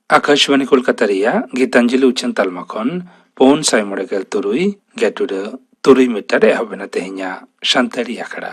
आकाशवाणी कोलकाता रिया गीतांजलि उच्चन तालमा खन पौन साय मोड़ेगल तुरुई गेटुडे तुरुई मीटर एहबना तेहिnya शांतरी आखड़ा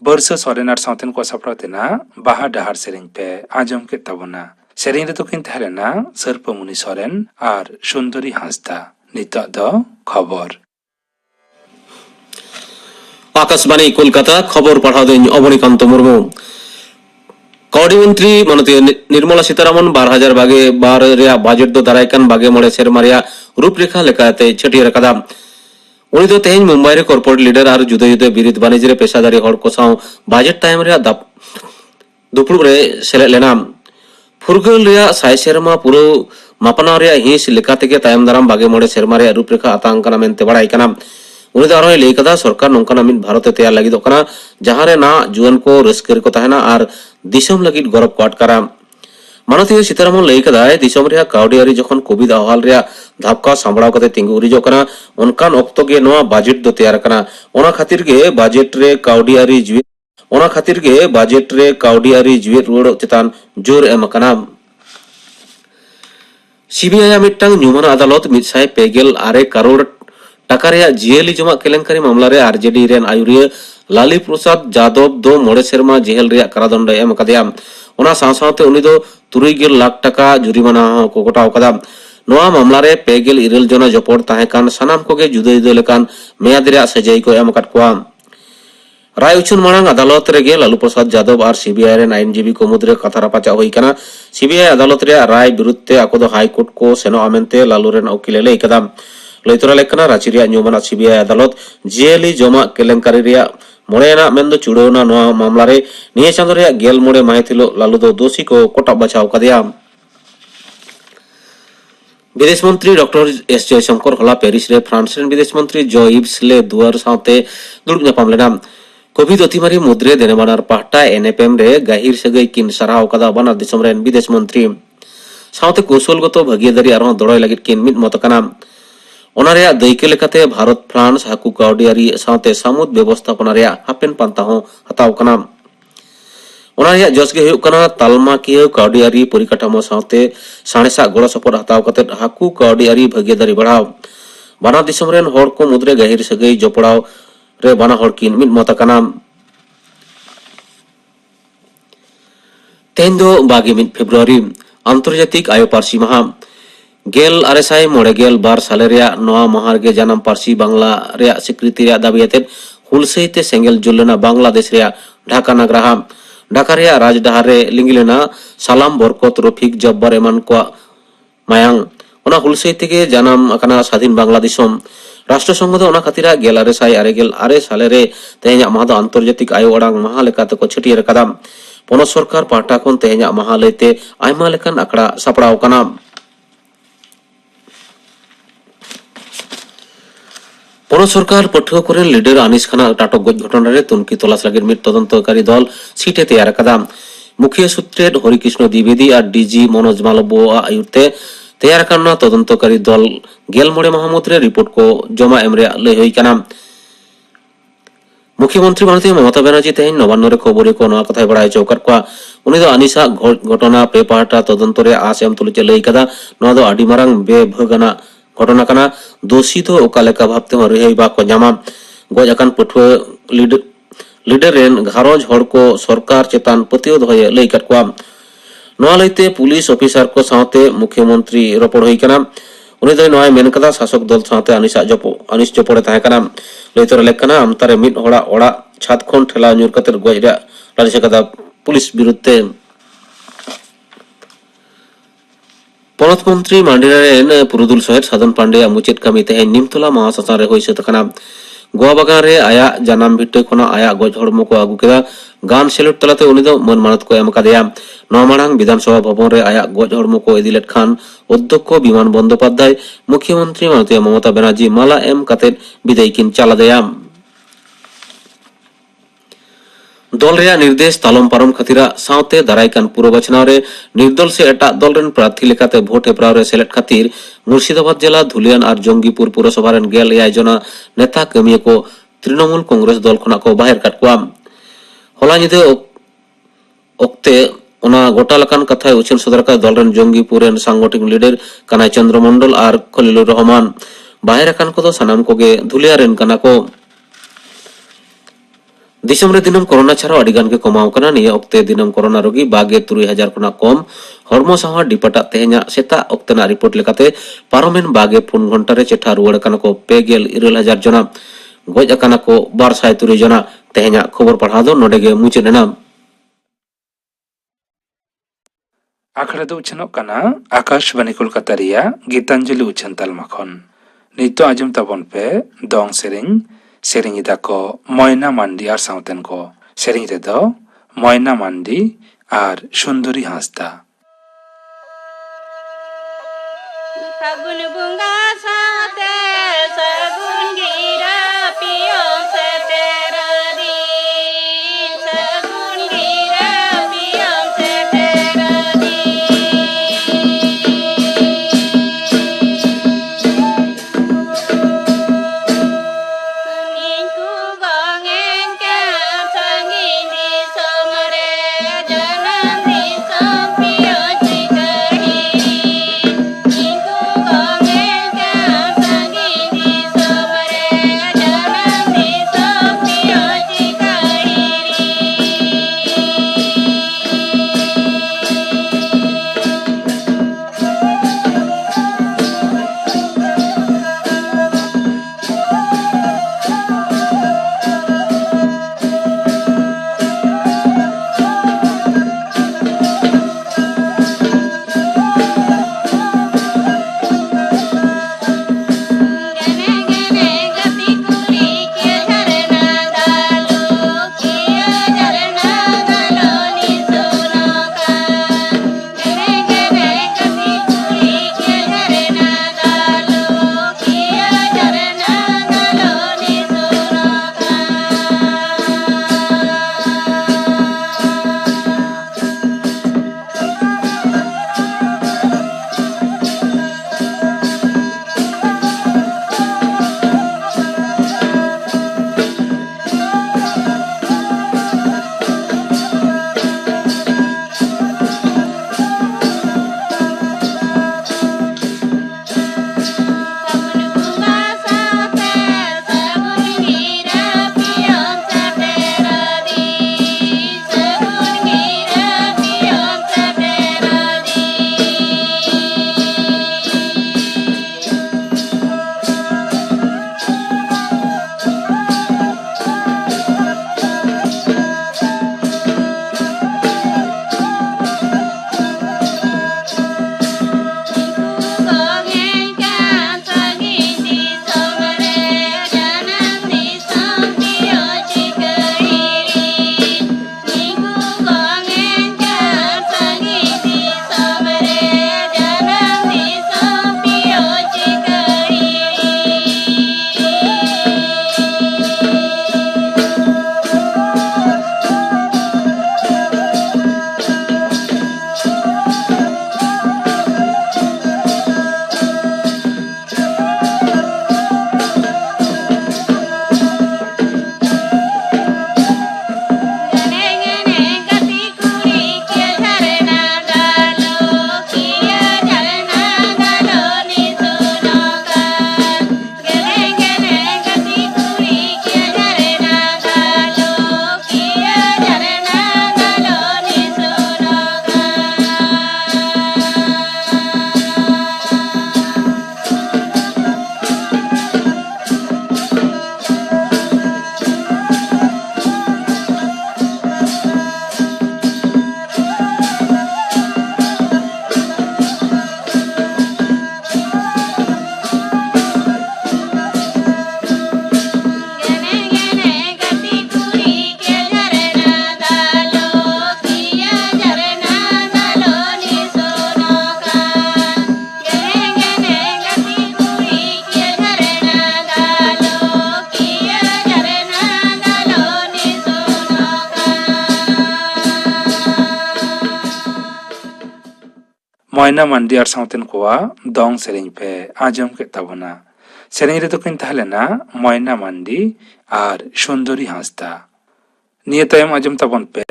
बर्ष सरेनार साउथन को सप्रतेना बाहा डहार सेरेन पे आजम के तबना सेरेन रे तो किन थलेना सर्पमुनि सरेन और सुंदरी हांसदा नित द खबर आकाशवाणी कोलकाता खबर पढ़ा दें अवनीकांत मुर्मू कौड़ी मंत्री मनती निर्मला सीतारामन 12,000 बागे 12 रे बजट दो दारायकान बागे मोड़े सेरमारिया रूपरेखा लेकाते छटिया रकादा उनी दो तेज मुंबई रे कॉर्पोरेट लीडर और जुदे जुदे बिरिद बानिज्य रे पेशादारी हड़ को साव बजट टाइम रे दुपुड़ रे सेले लेना फुरगल रे साय सेरमा पुरो मापना रे हिस लेकाते के तायम दाराम बागे मोड़े सेरमा रे रूपरेखा आतांकना मेनते बड़ाई कना उनी दो आरो लेई कदा सरकार नोंकाना मिन भारत तैयार लगी दो कना जहां रे ना जुअन को रस्कर को तहना और दिसम लगी गौरव को अटकारा माननीय सीतारामन लई कदाय दिसम रे काउडी आरी जखन कोविड अहवाल रे धापका सांभळाव कते तिंगु उरिजो कना उनकान ऑक्तो गे नोआ बजट दो तैयार कना ओना खातिर गे बजट रे काउडी आरी जुए ओना खातिर गे बजट रे काउडी आरी जुए रुवाड़ चेतान जोर एम कना सीबीआई मिट्टांग न्यूमान अदालत 154 करोड़ टाका रे जिएली जमा केलेंकारी मामला रे आरजेडी रेन आयुरिया लाली प्रसाद यादव दो मोड़े सेरमा जेल रे कारादंड एम कदेया ओना साथ-साथते उनी दो 30 लाख टाका जुरिमाना को गोटाव कदा नोआ मामला रे 24 जना जपड़ ताहेकान सानाम कोगे जुदा जुदा लेकान मेयाद रे सजाई को एम अकाद कोआ राय उछुन मांग अदालत रे लालू प्रसाद यादव और सीबीआई रेन आईनजीबी को मुद्रे कथा रापाचा हुई कना सीबीआई अदालत रे राय विरुद्धते आको हाईकोर्ट को सेनो आमेनते लालू रेन उकिले लई कदा लैतरा लेकना रांची रे न्यूमान सीबीआई अदालत जेएली जमा केलेंकारी रे मोड़ेना मेंदो चुड़ोना नोआ मामला रे निये चांदो रे गेल मोड़े माहितिलो लालू दो दोषी को कोटा बचाव कदिया विदेश मंत्री डॉक्टर एस जयशंकर हला पेरिस रे फ्रांस रे विदेश मंत्री जो इव्स ले दुआर साथे दुड़ब ᱧᱟᱯᱟᱢ लेना कोविड अतिमारी मुद्रे देने बानार पाहटा एनएपएम रे गाहिर सगई किन सराव कदा बानार दिसम रेन विदेश मंत्री साथे कौशलगत भागीदारी आरो दड़य लागित किन मिद मत कना ओना रे दैके लेकाते भारत फ्रांस हाकू काउडियारी साथे सामुद व्यवस्थापना रे हापेन पांता हो हताव कना ओना रे जसगे हुयु कना तालमा किय काउडियारी परिकाठामो साथे साणेसा गड़ सपोर्ट हताव कते हाकू काउडियारी भागीदारी बढ़ाव बाना दिसम रेन हड़ को मुद्रे गाहिर सगई जपड़ाव रे बाना हड़ किन मिद मत कना तेन दो 22 फेब्रुआरी आंतर्जातिक आयो पारसी माहा गेल आरएसआई मोड़ेगेल बार साले रे नोआ महार गे जानम पारसी बांग्ला रे स्वीकृति रे दाबियाते हुलसईते सेंगेल जुलना बांग्लादेश रे ढाका नगरहा ढाका रे राजडहार रे लिंगिलेना सालाम बरकत रफिक जब्बार एमान को मायांग ओना हुलसईते गे जानम अकना स्वाधीन बांग्लादेशम राष्ट्र संघ दो ओना खातिरा गेल आरएसआई आरेगेल आरे साले रे तेहेजा माहा दो आंतर्जातिक आयो अड़ांग माहा लेकाते को छटियर कदाम पोनो सरकार पाटा कोन तेहेजा माहा लेते आयमा लेकान आकड़ा सपड़ाव कना पोनो सरकार पठुआ कोरेन लीडर अनिस खाना टाटक गज घटना रे तुनकी तलाश लगे मिट तदंतकारी दल सीटे तैयार कदा मुख्य सूत्रे हरिकृष्ण द्विवेदी और डीजी मनोज मालबो आयुते तैयार करना तदंतकारी दल गेल मोड़े महमूद रे रिपोर्ट को जमा एमरे लय होई कना मुख्यमंत्री माननीय ममता बनर्जी तेहन नवान्न रे खबर को नवा कथा बड़ाय चौकर को उनी दो अनिसा घटना पे पाटा तदंत रे आस एम तुले लय कदा नवा दो आडी मारांग बेभगना घटना कना दोषी तो ओकालेका भाबते हो रेहई बा को जामा गज अकान पठुआ लीडर रेन घारोज हड़ को सरकार चेतान पतियो दहय लय कत को नवा लयते पुलिस ऑफिसर को साथे मुख्यमंत्री रपड़ होई कना उनी दो नवा मेन कदा शासक दल साथे अनिस जपड़े ताहे कना लयतर लेकना अमतारे मिद होड़ा ओड़ा छात खन ठेला न्यूर कतर गज रे लालिस कदा पुलिस विरुद्धे पनत मंत्री मांडिरेन पुरुदुल सहित साधन पांडे मुचेत कमी तेहे निमतला महाशासन रे होइसे तकना गोवा बागान रे आया जानम भिटे खना आया गज हड़मो को आगु केदा गान सेलुट तलाते उनी दो मन मानत को एम कदेया नमाणांग विधानसभा भवन रे आया गज हड़मो को इदिलेट खान अध्यक्ष विमान बंदोपाध्याय मुख्यमंत्री माननीय ममता बनर्जी माला एम कते विदाय किन चाला दया दल रे निर्देश तालम पारम खतिरा सावते दारायकान पूर्व बचनाव रे निर्दल से एटा दल रेन प्रार्थी लेकाते भोट हेपराव रे सेलेक्ट खातिर मुर्शिदाबाद जिला धुलियान और जंगीपुर पुरसभा रेन गेल एयाय जना नेता कमिया को तृणमूल कांग्रेस दल खना को बाहर काट को होला निदे ओक्ते ओना गोटा लकान कथा उछल सदर का दल रेन जंगीपुर रेन सांगठनिक लीडर कनाई चंद्र मंडल और खलीलुर रहमान बाहर कान को सनाम को गे धुलिया रेन कना को दिसम रे दिनम कोरोना छाड़ा अडिगान के कमाव कना निया ओक्ते दिनम कोरोना रोगी 23,000 खना कम हरमो साहा डिपाटा तेहना सेता ओक्तेना रिपोर्ट लेकाते पारोमेन 24 घंटा रे चेठा रुवाड़ कना को 29,000 जना गज अकाना को 203 जना तेहना खबर पढ़ा दो नोडेगे मुचेना आखड़ा दो उछनों कना आकाशवाणी कोलकाता रिया गीतांजलि उछन तालमा खन नितो आजम तबन पे दोंग सेरिंग इदा को मयना मांडी और साउतेन को सेरिंग रे दो मयना मांडी और सुंदरी हांसदा फागुन बुंगा साते सगुन गिरा पियो से तेरा दिन सगुन गिरा पियो से तेरा दिन Moina Mandi ar sauten koa dong sering pe ajam ke tabona. Sering re tokin tahlena Moina Mandi ar Sundori Hasda. Niya tayam ajam tabon pe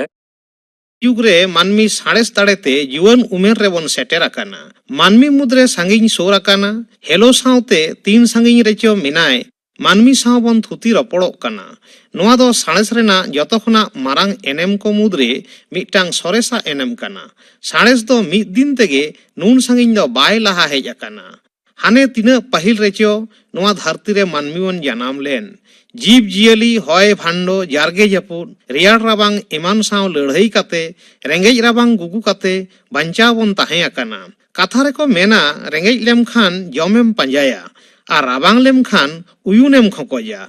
युगरे मानमी साड़ेस दाड़ेते जीवन उमेर रेबन सेटेर आकाना मानमी मुद्रे सांगिन सोर आकाना हेलो साउते तीन सांगिन रेचो मिनाय मानमी सावबन थुती रपड़ोक काना नोआ दो साड़ेस रेना जतो खना मारांग एनेम को मुद्रे मिटांग सरेसा एनेम काना साड़ेस दो मिद दिन तेगे नून सांगिन दो बाय लाहा हेज आकाना हाने तीना पाहिल रेचो नोआ धरती रे मानमी वन जनाम लेन जीव जियली हय भांडो जारगे जपुद रेयाड़ राबांग एमान साव लड़ाई काते रेंगेज राबांग गुगु काते बांचाव बन ताहें आकाना कथा रेको मेना रेंगेज लेम खान जमेम पंजाया आर राबांग लेम खान उयुनेम खकोजा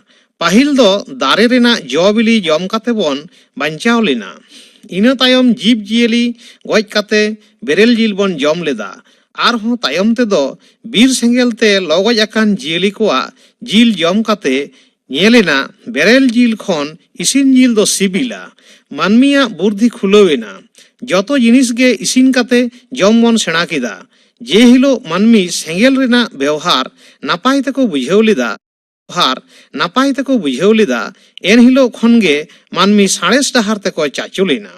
पाहिल दो दारे रेना जौ बिली जम काते बन बांचाव लेना इना तायम जीव जियली गज काते बेरेल जिल बन जम लेदा आर हों तायम ते दो बीर सेंगेल ते लगज आकान जियली कोआ जिल जम काते ᱧᱮᱞᱮᱱᱟ बेरेल जिल खन इसिन जिल दो सिबिला मानमिया बुद्धि खुलवेना जतो जिनिस गे इसिन काते जम बन सेणा केदा जे हिलो मानमी सेंगेल रेना व्यवहार नापाय तको बुझाव लेदा एन हिलो खन गे मानमी साड़ेस डाहार तको चाचो लेना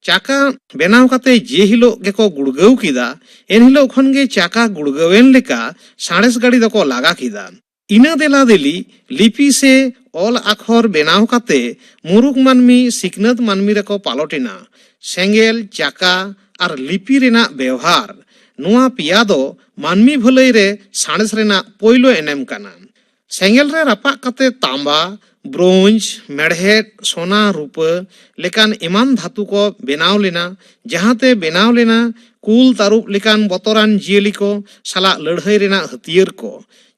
चाका बेनाव काते जे हिलो गेको गुड़गाव केदा एन हिलो खन गे चाका गुड़गावेन लेका साड़ेस गाड़ी दको लागा केदा इना देला देली लिपि से ऑल आखर बेनाव काते मुरुक मानमी सिकनत मानमी रेको पालोटिना सेंगेल चाका और लिपि रेना व्यवहार नुआ पिया दो मानमी भलाई रे साणेस रेना पोइलो एनेम काना सेंगेल रे रापा काते तांबा ब्रोंज मेढ़ेट सोना रूपा लेकान इमान धातु को बेनाव लेना जहाते बेनाव लेना कुल तारुप लेकान बतरान जियली को साला लड़ाई रेना हथियार को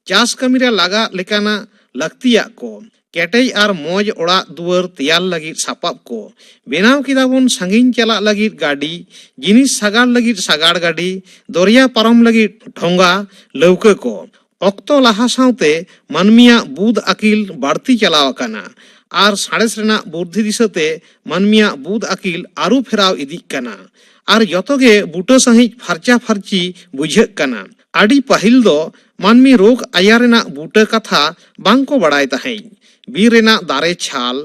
चास कमीरे लागा लेकाना लक्तिया को केटेज आर मौज ओड़ा दुआर तैयार लगी सापाब को बेनाव किदाबन सांगिन चला लगी गाड़ी जिनिस सागाड़ लगी सागाड़ गाड़ी दरिया पारम लगी ढोंगा लौका को ऑक्तो लाहा साउते मानमिया बुद अकिल बाड़ती चलाव आकाना आर साड़ेस रेना बुद्धि दिसते मानमिया बुद अकिल आरु फेराव इदिक काना आर जतोगे बुटा सहित फारचा फारची बुझेक काना आड़ी पाहिल दो मानमी रोग आयारेना बूटा कथा बांको बड़ाई ताहें बीर रेना दारे छाल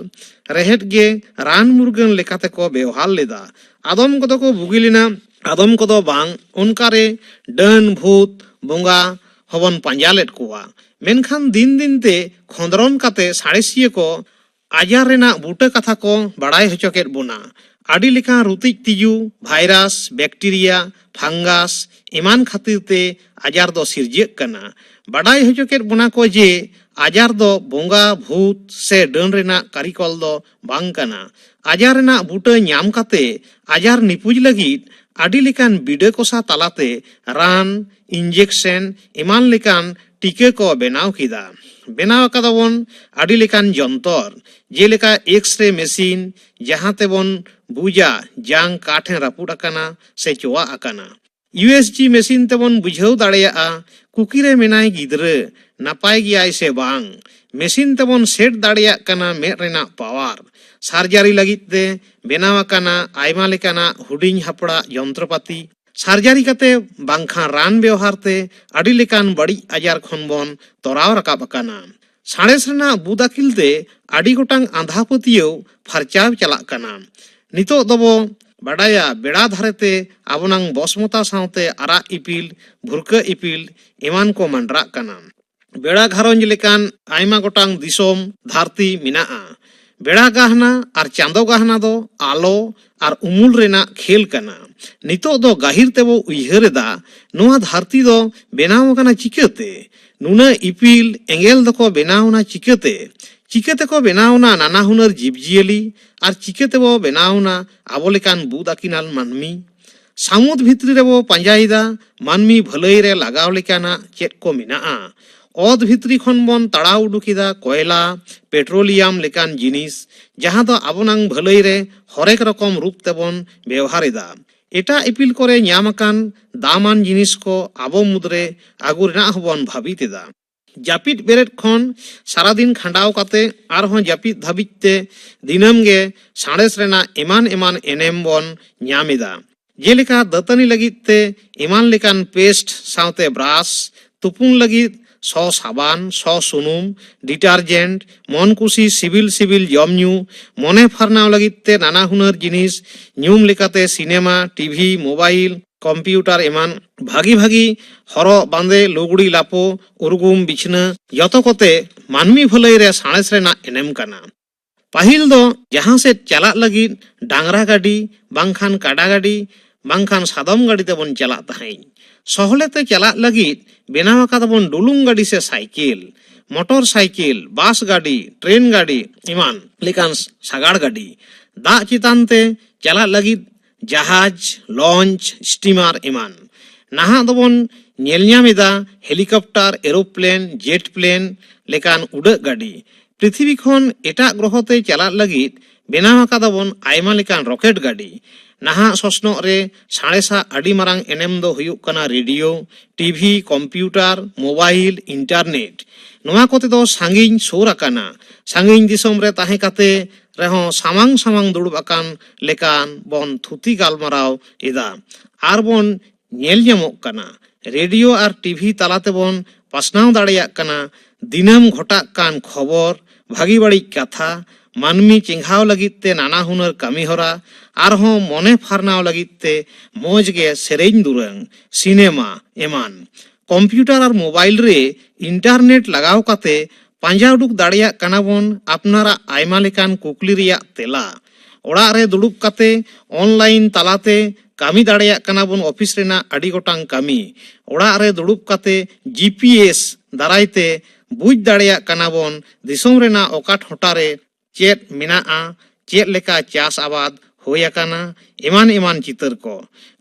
रेहेट गे रान मुर्गन लेकाते को व्यवहार लेदा आदम कदो को बुगिलिना आदम कदो बांग उनकारे डन भूत बोंगा हवन पंजालेट कोवा मेनखान दिन दिन ते खोंदरन काते साड़ेसिये को आजार रेना बूटा कथा को बड़ाई हचोकेट बोना आड़ी लेखा रुतिक तिजू भाइरास बैक्टीरिया फंगास इमान खातिर ते आजार दो सिरजेक कना बड़ाई हचोकेट बोना को जे आजार दो बोंगा भूत से डन रेना कारिकल दो बांग कना आजार रेना बूटा ᱧᱟᱢ काते आजार निपुज लगित आड़ी लेकान बिडे कोसा तालाते रान इंजेक्शन इमान लेकान टीके को बेनाव किदा बेनाव कादाबन आड़ी लेकान जंतर जेलेका एक्सरे मेसिन जहां तेबन बुझा जांग काठे रापुड आकाना से चोवा आकाना यूएसजी मेसिन तेबन बुझाव दाड़ेया कुकीरे मेनाय गिद्रे नापाय गियाय से बांग मेसिन तेबन सेट दाड़ेया काना मेद रेना पावर सार्जारी लगित ते बेनाव आकाना आयमा लेकाना हुडिंग हापड़ा यंत्रपाती सार्जारी काते बांखा रान व्यवहार ते आड़ी लेकान बड़ी आजार खन बन तोराव राकाब आकाना साड़ेस रेना बुदाकिल ते आड़ी गोटांग आंधा पतियो फारचाव चलाक काना नितो दबो बड़ाया बेड़ा धारेते आबनांग बसमता सावते आरा इपिल भुरका इपिल इमान को मंडरा काना बेड़ा घारंज लेकान आयमा गोटांग दिसोम धरती मिनाआ बेड़ा गहना और चांदो गहना दो आलो और उमुल रेना खेल काना नितो दो गाहिर तेबो उयहरेदा नोआ धरती दो बेनाव काना चिकाते नुना इपिल एंगेल दको बेनावना चिकाते को बेनावना नाना हुनर जीवजियली और चिकाते बो बेनावना आबो लेकान बुद आकिनाल मानमी सामुद भितरी रेबो पांजाइदा मानमी भलाई रे लगाव लेकाना चेत को मिनाआ ओद भितरी खन बन ताड़ाव उडुकिदा कोयला पेट्रोलियम लेकान जिनिस जहां दो आबनांग भलाई रे हरेक रकम रूप तेबन व्यवहारेदा एटा इपिल करे ᱧᱟᱢᱟᱠᱟᱱ दामान जिनिस को आबो मुद्रे आगु रेना हबन भाबितेदा जापित बेरेट खन सारा दिन खंडाव काते आरहों जापित धाबिते दिनम गे साड़ेस रेना एमान एमान एनेम बन ᱧᱟᱢᱮदा जेलेका दातनी लगित ते इमान लेकान पेस्ट साउते ब्राश, तुपुन लगित सौ साबान, सौ सुनुम, डिटारजेंट, मन कुसी सिबिल सिबिल जम न्यू, मने फारनाव लगित ते नाना हुनर जिनिस, न्यूम लेकाते सिनेमा, टीवी, मोबाइल, कम्पिউটার एमान भागी भागी हरो बांदे लुगड़ी लापो उर्गुम बिछना यतो कोते मानमी भलाई रे साणेस रेना एनेम काना। पाहिल दो जहां से चला लगी डांगरा गाड़ी बांखान काडा गाड़ी बांखान सादम गाड़ी तेबन चला तहाई सहले ते चला लगी बेनाव कादबन डुलुंग गाड़ी से साइकिल, मोटर साइकिल, बास गाड़ी, ट्रेन गाड़ी इमान लेकान सागाड़ गाड़ी दा चितान ते चला लगी जहाज, लॉन्च, स्टीमर इमान नाहा दबन नेलन्यामेदा हेलिकप्टर, एरोप्लेन, जेट प्लेन लेकान उड़ाग गाड़ी पृथ्वी खन एटा ग्रहते चला लगी बेनाव कादाबन आयमा लेकान रॉकेट गाड़ी नाहा ससनो रे साणेसा आडी मारांग एनेम दो हुयुग कना radio, TV, computer, mobile, internet नोआ कोते दो सांगिन सोर आकाना सांगिन दिसोम रे ताहे काते रेहो सामांग सामांग दुड़ुब आकान लेकान बन थुती गालमाराव एदा आर बन नेल ᱧᱟᱢᱚᱜ कना रेडियो और टीवी तालाते बन पासनाव दाड़ेयाग कना दिनम घटाग कान खबर भागी बाड़ी कथा मानमी चिंघाव लगित ते नाना हुनर कामी हरा आरहों मने फारनाव लगित ते मौज गे सेरेñ दुरंग सिनेमा एमान कम्पिউটার और मोबाइल रे इंटरनेट लगाव काते पांजा उडुक दाड़ेयाग कना बन आपनारा आयमा लेकान कुकली रिया तेला ओड़ा रे दुड़ुब काते ऑनलाइन तालाते कामी दाड़ेयाग कना बन ऑफिस रेना आडी गोटांग कामी ओड़ा रे दुड़ुब काते जीपीएस दारायते बुझ दाड़ेयाग कना बन दिसोम रेना ओका ठोटारे चेत मेनाआ चेत लेका चास आबाद होय आकाना एमान एमान चितर को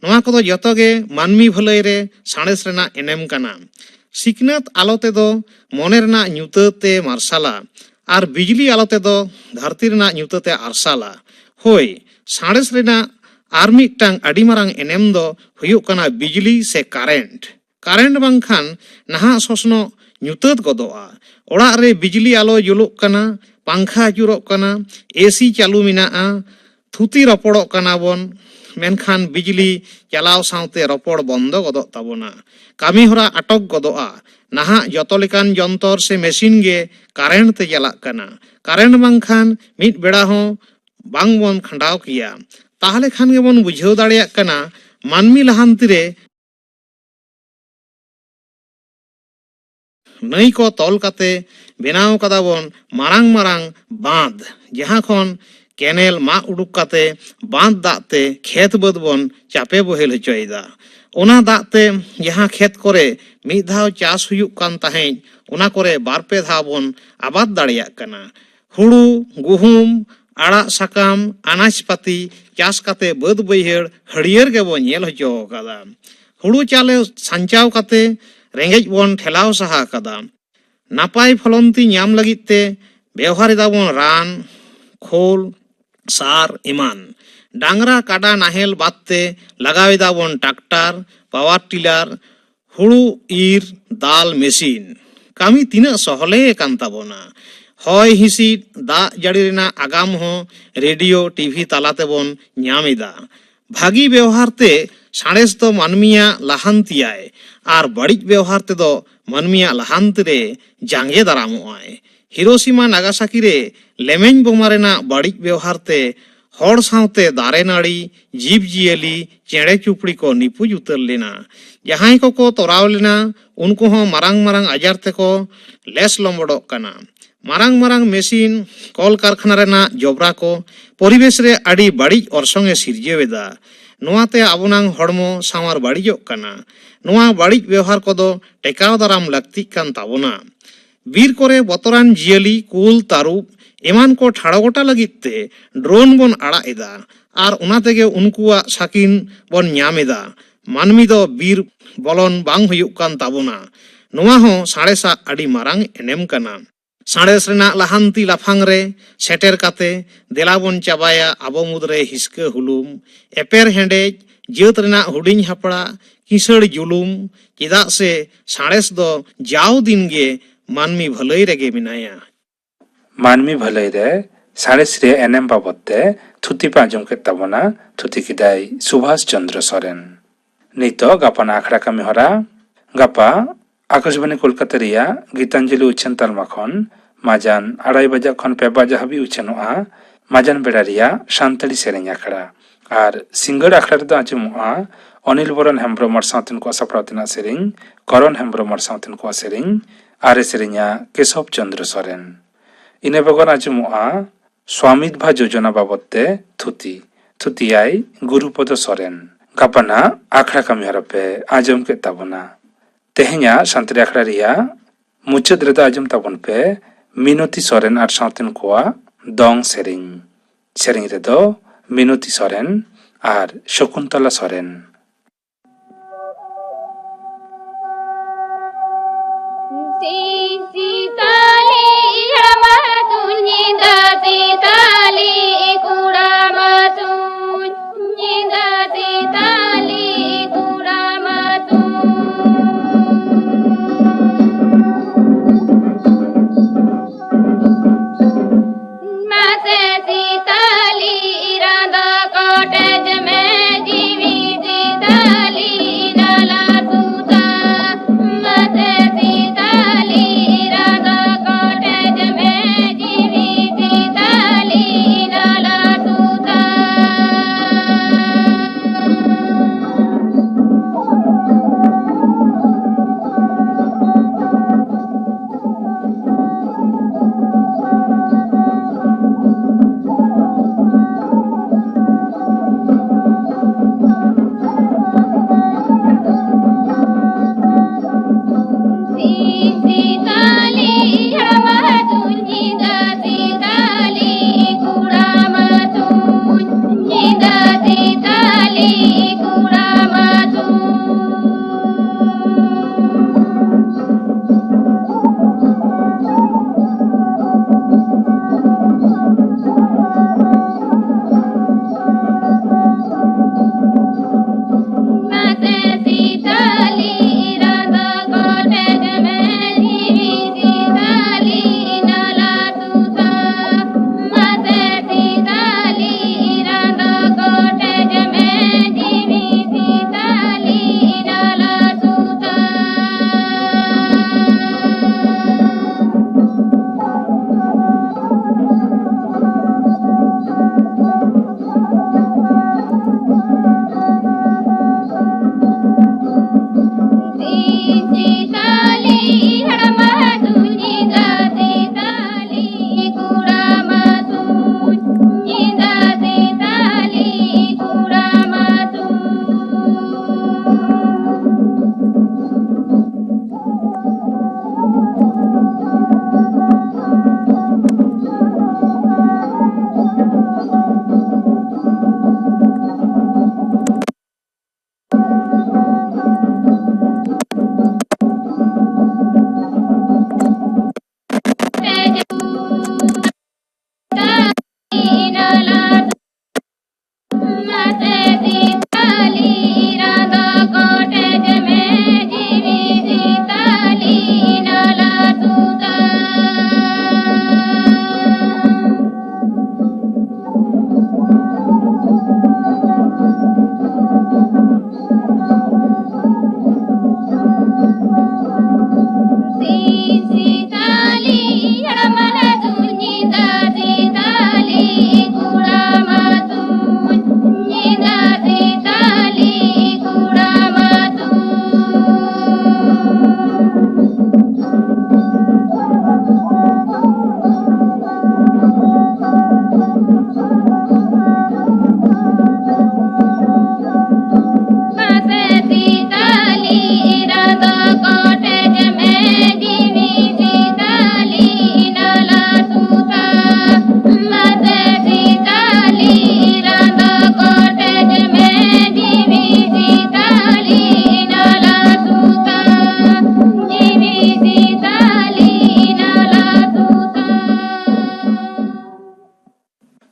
नोआ कोदो जतोगे मानमी भलाई रे साणेस रेना एनेम काना। सिकनत आलोते दो मने रेना ᱧᱩᱛᱟᱹᱛᱮ मार्शाला और बिजली आलोते दो धरती रेना ᱧᱩᱛᱟᱹᱛᱮ आरसाला होय साणेस रेना आर मिदटांग आडी मारांग एनेम दो हुयुग कना बिजली से कारेंट कारेंट बांखान नाहा ससनो ᱧᱩᱛᱟᱹᱛ गदोआ ओड़ा रे बिजली आलो जुलुग कना पंखा जुरोग कना एसी चालू मेनाआ थुती रपड़ोग कना बन मेनखान बिजली चलाव सावते रपड़ बंदो गदोग ताबोना कामी हरा अटक गदोआ नाहा जतो लेकान जंतर से मेसिन गे कारेंट ते चलाग कना कारेंट बांखान मिद बेड़ा हो बांग बन खंडाव किया ताहले खान गे बन बुझाव दाड़ेयाग कना मानमी लहांती रे नई को तौल काते बेनाव कदा बन मारांग मारांग बांध जहां खन केनेल मा उडुक काते बांध दाते खेत बद बन चापे बहेल हचोयदा ओना दाते जहां खेत करे मिद धाव चास हुयुग कान ताहें ओना करे बार पे धाव बन आबाद दाड़ेयाग कना हुड़ू गुहुम आड़ा साकाम अनाज पाती चास काते बद बैहड़ हड़ियर गे बन नेल हचो कादा हुड़ू चाले संचाव काते रेंगेज बन ठेलाव सहा कादा नापाय फलंती ᱧᱟᱢ लगित ते व्यवहार दाबन रान खोल सार इमान डांगरा काडा नाहेल बाते लगावे दाबन ट्रैक्टर पावर टिलर हुड़ू ईर दाल मेसिन कामी तीना सहले कान ताबोना हय हिसिद दा जाड़ी रेना आगाम हो रेडियो टीवी तालाते बन ᱧᱟᱢᱮᱫᱟ भागी व्यवहार ते साणेस दो मानमिया लाहांतियाय आर बड़िज व्यवहार ते दो मानमिया लाहांत रे जांगे दारामोआय हिरोशिमा नागासाकी रे लेमेन बोमा रेना बड़िज व्यवहार ते हड़ सावते दारे नाड़ी जीव जियली चेड़े चुपड़ी को निपुज उतर लेना जहां को तोराव लेना उनको हो मारांग मारांग आजार ते को लेस लम्बड़ोग कना मारांग मारांग मेसिन कल कारखाना रेना जबरा को परिवेश रे आड़ी बड़िज अरसंगे सिरजेवेदा नोआते आबोनांग हड़मो सामार बड़िजोग कना नोआ बड़िज व्यवहार कोदो टेकाव दाराम लगती कान ताबोना बीर करे बतरान जियली कुल तारुब एमान को ठाड़ो गोटा लगित ते ड्रोन बन आड़ा एदा आर उना तेगे उनकुआ साकिन बन ᱧᱟᱢᱮᱫᱟ मानमी दो बीर बलन बांग हुयुग कान ताबोना नोआ हो साणेसा आड़ी मारांग एनेम कना साणेस रेना लाहांती लाफांग रे सेटेर काते देलाबन चाबाया आबो मुदरे हिसका हुलुम एपेर हेंडेज जेत रेना हुडिंग हापड़ा किसड़ जुलुम चेदा से साणेस दो जाव दिन गे मानमी भलाई रेगे मिनाया मानमी भलाई रे साड़ेस रे एनएम बाबत ते थुति पे आजम के तबना थुति किदाई सुभाष चंद्र सोरेन नितो गापाना आखड़ा कमी हरा गापा आकाशवाणी कोलकाता रिया गीतांजलि उच्छेन तालमा खन माजान 2:30 बजा खन 5 बजा हाबी उच्छेनोआ माजान बेड़ा रिया सानताली सेरेñ आखड़ा और सिंगड़ आखड़ा रे दो आजमोआ अनिल बरन हेम्ब्रम साउथन को सप्रावतना सेरेñ करण हेम्ब्रम साउथन को सेरेñ आरे सेरेñा केशव चंद्र सोरेन इने बगन आजमोआ स्वामित्व योजना बाबते थुति आई गुरुपद सोरेन गापाना आखड़ा कमी हरपे आजम के तबना तेहेñा सानताली आखड़ा रिया मुचाद रे दो आजम तबन पे मिनती सोरेन और साउथन कोआ दंग सेरेñ रे दो मिनती सोरेन और शकुंतला सोरेन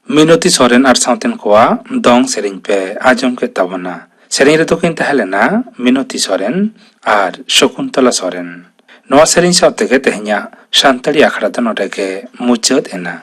मिनती सोरेन और साउथन कोआ दंग सेरेñ पे आजम के तबना सेरेñ रे तोकिन तहलेना मिनती सोरेन और शकुंतला सोरेन नवा सेरेñ साउते के तेहेña सानताली आखड़ा दो नोडे के मुचाद एना